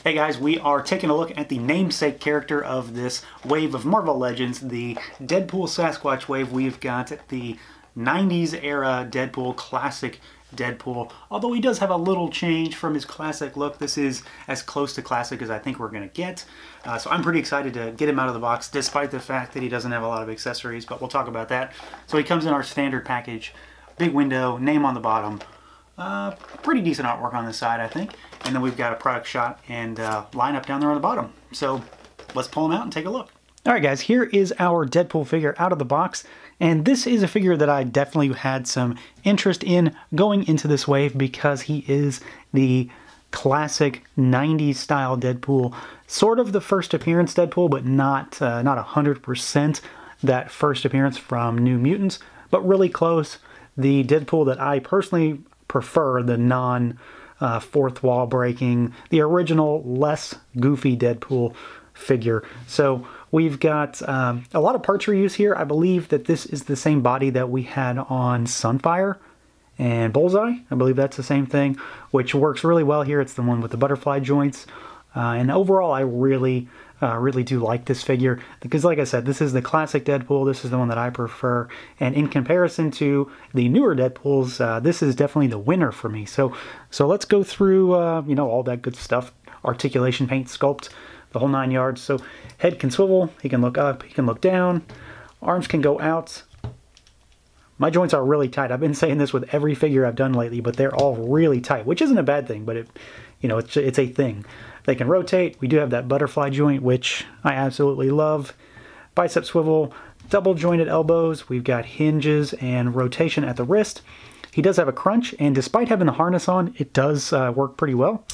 Hey guys, we are taking a look at the namesake character of this wave of Marvel Legends, the Deadpool Sasquatch wave. We've got the 90s era Deadpool, classic Deadpool, although he does have a little change from his classic look. This is as close to classic as I think we're going to get. So I'm pretty excited to get him out of the box, despite the fact that he doesn't have a lot of accessories, but we'll talk about that. So he comes in our standard package, big window, name on the bottom. Pretty decent artwork on the side, I think. And then we've got a product shot and lineup down there on the bottom. So let's pull them out and take a look. Alright guys, here is our Deadpool figure out of the box. And this is a figure that I definitely had some interest in going into this wave because he is the classic 90s style Deadpool. Sort of the first appearance Deadpool, but not 100% that first appearance from New Mutants, but really close. The Deadpool that I personally prefer, the non-fourth wall breaking, the original, less goofy Deadpool figure. So we've got a lot of parts reuse here. I believe that this is the same body that we had on Sunfire and Bullseye. I believe that's the same thing, which works really well here. It's the one with the butterfly joints. And overall, I really do like this figure because, like I said, this is the classic Deadpool. This is the one that I prefer. And in comparison to the newer Deadpools, this is definitely the winner for me. So let's go through, you know, all that good stuff. Articulation, paint, sculpt, the whole 9 yards. So head can swivel, he can look up, he can look down, arms can go out. My joints are really tight. I've been saying this with every figure I've done lately, but they're all really tight, which isn't a bad thing, but it's a thing. They can rotate. We do have that butterfly joint, which I absolutely love. Bicep swivel, double jointed elbows. We've got hinges and rotation at the wrist. He does have a crunch, and despite having the harness on, it does work pretty well.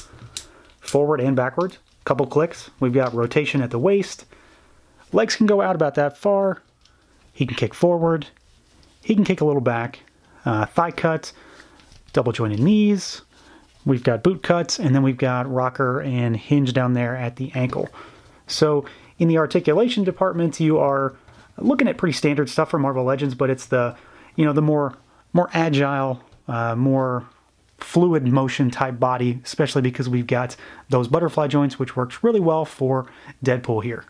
Forward and backwards. Couple clicks. We've got rotation at the waist. Legs can go out about that far. He can kick forward. He can kick a little back. Thigh cut, double jointed knees. We've got boot cuts, and then we've got rocker and hinge down there at the ankle. So in the articulation department, you are looking at pretty standard stuff for Marvel Legends, but it's the, the more agile, more fluid motion type body, especially because we've got those butterfly joints, which works really well for Deadpool here.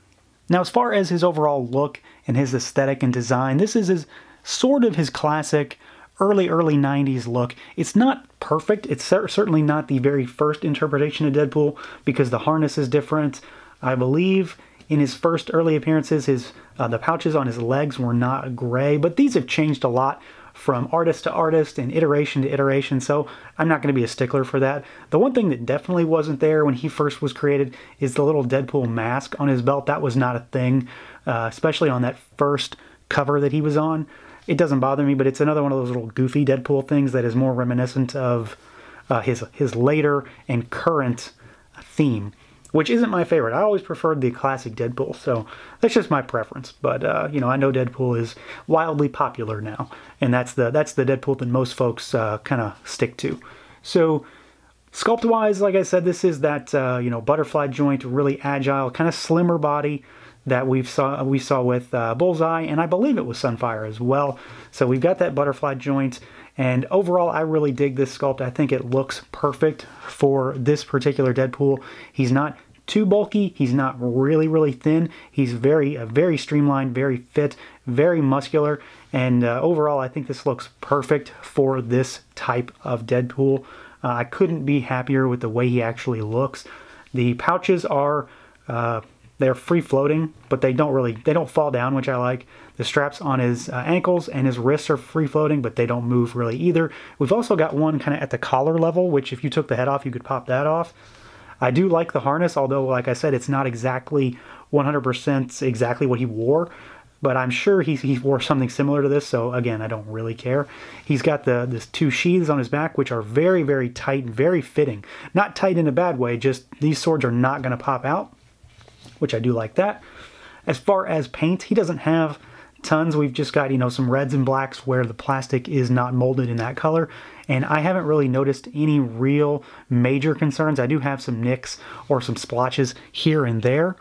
Now, as far as his overall look and his aesthetic and design, this is sort of his classic early 90s look. It's not perfect. It's certainly not the very first interpretation of Deadpool because the harness is different. I believe in his first early appearances, the pouches on his legs were not gray, but these have changed a lot from artist to artist and iteration to iteration, so I'm not going to be a stickler for that. The one thing that definitely wasn't there when he first was created is the little Deadpool mask on his belt. That was not a thing, especially on that first cover that he was on. It doesn't bother me, but it's another one of those little goofy Deadpool things that is more reminiscent of his later and current theme, which isn't my favorite. I always preferred the classic Deadpool, so that's just my preference. But I know Deadpool is wildly popular now, and that's the Deadpool that most folks kind of stick to. So sculpt-wise, like I said, this is that butterfly joint, really agile, kind of slimmer body that we saw with Bullseye, and I believe it was Sunfire as well. So we've got that butterfly joint, and overall I really dig this sculpt. I think it looks perfect for this particular Deadpool. He's not too bulky, he's not really thin. He's very streamlined, very fit, very muscular, and overall I think this looks perfect for this type of Deadpool. I couldn't be happier with the way he actually looks. The pouches are they're free floating, but they don't fall down, which I like. The straps on his ankles and his wrists are free floating, but they don't move really either. We've also got one kind of at the collar level, which if you took the head off, you could pop that off. I do like the harness, although, like I said, it's not exactly 100% exactly what he wore, but I'm sure he wore something similar to this, so again, I don't really care. He's got this two sheaths on his back, which are very tight and very fitting. Not tight in a bad way, just these swords are not going to pop out, which I do like that. As far as paint, he doesn't have tons. We've just got, some reds and blacks where the plastic is not molded in that color, and I haven't really noticed any real major concerns. I do have some nicks or some splotches here and there,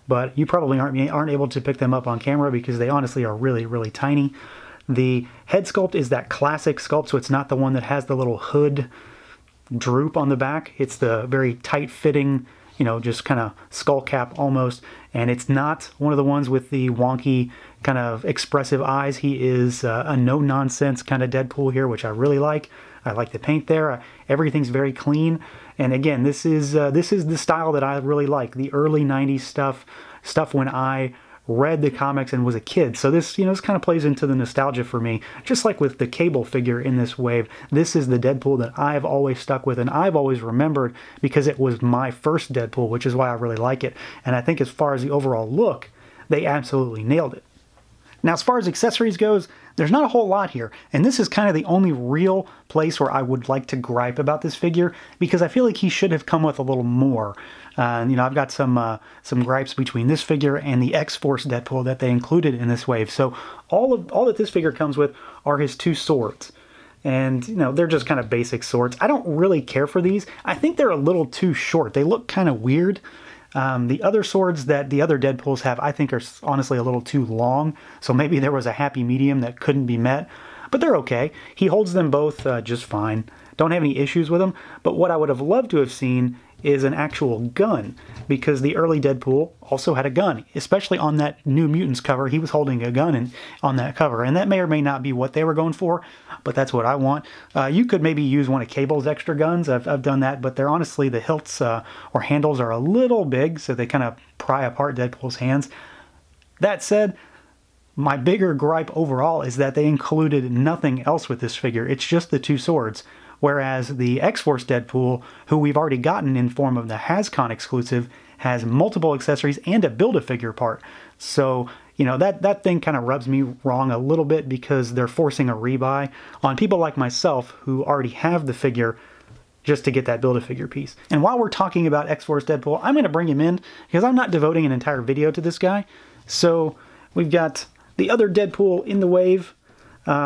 but you probably aren't able to pick them up on camera because they honestly are really tiny. The head sculpt is that classic sculpt, so it's not the one that has the little hood droop on the back. It's the very tight-fitting you know, just kind of skull cap almost. And it's not one of the ones with the wonky kind of expressive eyes. He is a no-nonsense kind of Deadpool here, which I really like. I like the paint there. Everything's very clean. And again, this is the style that I really like. The early 90s stuff when I read the comics and was a kid. So this, you know, this kind of plays into the nostalgia for me. Just like with the Cable figure in this wave, this is the Deadpool that I've always stuck with and I've always remembered because it was my first Deadpool, which is why I really like it. And I think as far as the overall look, they absolutely nailed it. Now, as far as accessories goes, there's not a whole lot here, and this is kind of the only real place where I would like to gripe about this figure, because I feel like he should have come with a little more. You know, I've got some gripes between this figure and the X-Force Deadpool that they included in this wave. So all that this figure comes with are his two swords. And, you know, they're just kind of basic swords. I don't really care for these. I think they're a little too short. They look kind of weird. The other swords that the other Deadpools have, I think, are honestly a little too long, so maybe there was a happy medium that couldn't be met, but they're okay. He holds them both just fine. Don't have any issues with them, but what I would have loved to have seen is an actual gun, because the early Deadpool also had a gun, especially on that New Mutants cover. He was holding a gun on that cover, and that may or may not be what they were going for, but that's what I want. You could maybe use one of Cable's extra guns. I've done that, but they're honestly, the hilts or handles are a little big, so they kind of pry apart Deadpool's hands. That said, my bigger gripe overall is that they included nothing else with this figure. It's just the two swords. Whereas the X-Force Deadpool, who we've already gotten in form of the HasCon exclusive, has multiple accessories and a Build-A-Figure part. So, you know, that thing kind of rubs me wrong a little bit, because they're forcing a rebuy on people like myself who already have the figure just to get that Build-A-Figure piece. And while we're talking about X-Force Deadpool, I'm going to bring him in because I'm not devoting an entire video to this guy. So we've got the other Deadpool in the wave.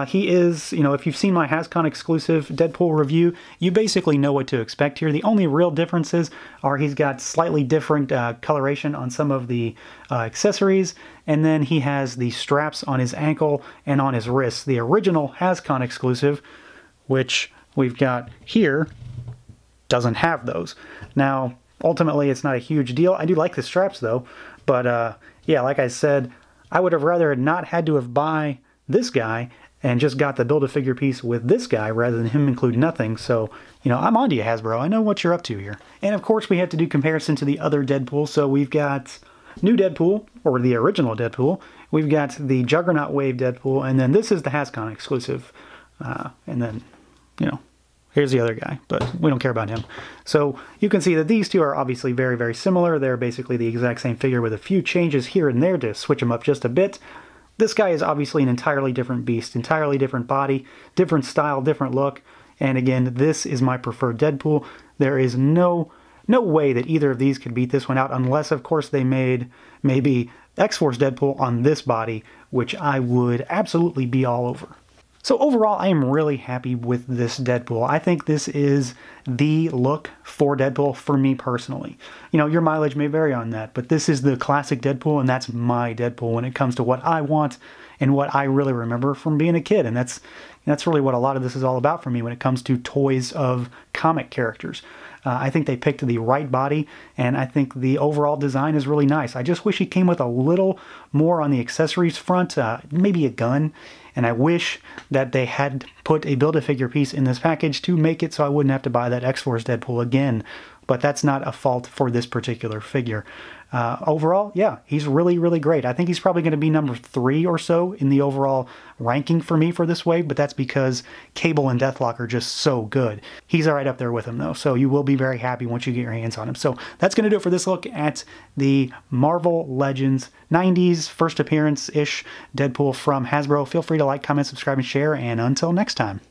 He is, you know, if you've seen my HasCon exclusive Deadpool review, you basically know what to expect here. The only real differences are he's got slightly different coloration on some of the accessories, and then he has the straps on his ankle and on his wrists. The original HasCon exclusive, which we've got here, doesn't have those. Now, ultimately, it's not a huge deal. I do like the straps, though, but yeah, like I said, I would have rather not had to have buy this guy and just got the Build-A-Figure piece with this guy rather than him include nothing. So, you know, I'm on to you, Hasbro. I know what you're up to here. And of course, we have to do comparison to the other Deadpool. So we've got new Deadpool, or the original Deadpool. We've got the Juggernaut Wave Deadpool, and then this is the HasCon exclusive. And then, you know, here's the other guy, but we don't care about him. So you can see that these two are obviously very, very similar. They're basically the exact same figure with a few changes here and there to switch them up just a bit. This guy is obviously an entirely different beast, entirely different body, different style, different look. And again, this is my preferred Deadpool. There is no way that either of these could beat this one out, unless, of course, they made maybe X-Force Deadpool on this body, which I would absolutely be all over. So overall, I am really happy with this Deadpool. I think this is the look for Deadpool for me personally. You know, your mileage may vary on that, but this is the classic Deadpool, and that's my Deadpool when it comes to what I want and what I really remember from being a kid. And that's really what a lot of this is all about for me when it comes to toys of comic characters. I think they picked the right body, and I think the overall design is really nice. I just wish he came with a little more on the accessories front, maybe a gun, and I wish that they had put a Build-A-Figure piece in this package to make it so I wouldn't have to buy that X-Force Deadpool again, but that's not a fault for this particular figure. Overall, yeah, he's really, really great. I think he's probably going to be number 3 or so in the overall ranking for me for this wave, but that's because Cable and Deathlock are just so good. He's all right up there with him, though, so you will be very happy once you get your hands on him. So that's going to do it for this look at the Marvel Legends 90s first appearance-ish Deadpool from Hasbro. Feel free to like, comment, subscribe, and share, and until next time.